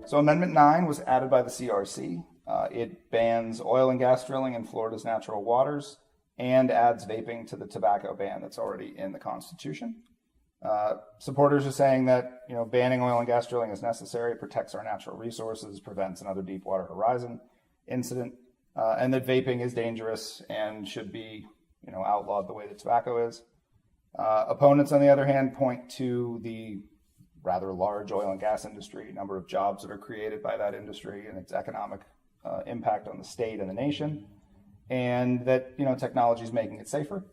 So Amendment 9 was added by the CRC. It bans oil and gas drilling in Florida's natural waters and adds vaping to the tobacco ban that's already in the Constitution. Supporters are saying that banning oil and gas drilling is necessary, protects our natural resources, prevents another Deepwater Horizon incident, and that vaping is dangerous and should be outlawed the way that tobacco is. Opponents, on the other hand, point to the rather large oil and gas industry, number of jobs that are created by that industry, and its economic impact on the state and the nation, and that technology is making it safer,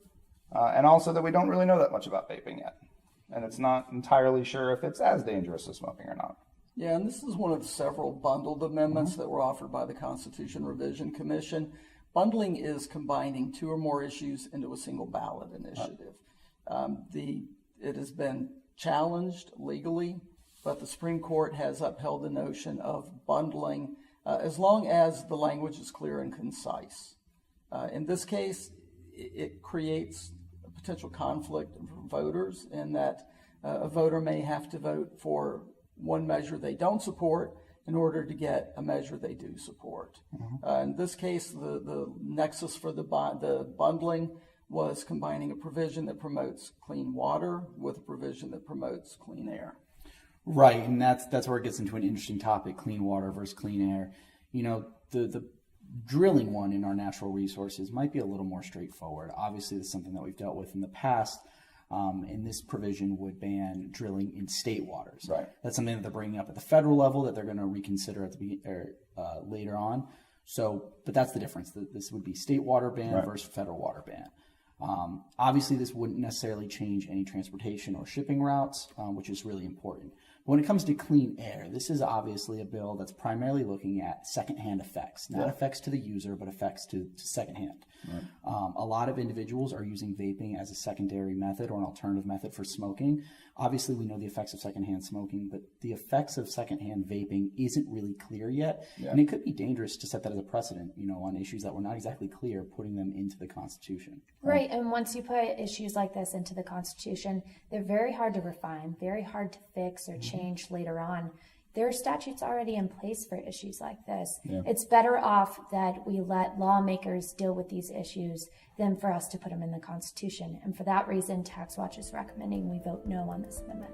and also that we don't really know that much about vaping yet, and it's not entirely sure if it's as dangerous as smoking or not. Yeah, and this is one of several bundled amendments that were offered by the Constitution Revision Commission. Bundling is combining two or more issues into a single ballot initiative. It has been challenged legally, but the Supreme Court has upheld the notion of bundling as long as the language is clear and concise. In this case, it creates a potential conflict for voters in that a voter may have to vote for one measure they don't support in order to get a measure they do support. In this case, the nexus for the bundling was combining a provision that promotes clean water with a provision that promotes clean air. Right, and that's where it gets into an interesting topic: clean water versus clean air. The drilling one in our natural resources might be a little more straightforward. Obviously, that's something that we've dealt with in the past. And this provision would ban drilling in state waters. Right. That's something that they're bringing up at the federal level that they're going to reconsider at later on. But that's the difference. This would be state water ban versus federal water ban. Obviously, this wouldn't necessarily change any transportation or shipping routes, which is really important. But when it comes to clean air, this is obviously a bill that's primarily looking at secondhand effects, not effects to the user, but effects to secondhand. Right. A lot of individuals are using vaping as a secondary method or an alternative method for smoking. Obviously, we know the effects of secondhand smoking, but the effects of secondhand vaping isn't really clear yet. Yeah. And it could be dangerous to set that as a precedent, on issues that were not exactly clear, putting them into the Constitution. Right. And once you put issues like this into the Constitution, they're very hard to refine, very hard to fix or change later on. There are statutes already in place for issues like this. Yeah. It's better off that we let lawmakers deal with these issues than for us to put them in the Constitution. And for that reason, TaxWatch is recommending we vote no on this amendment.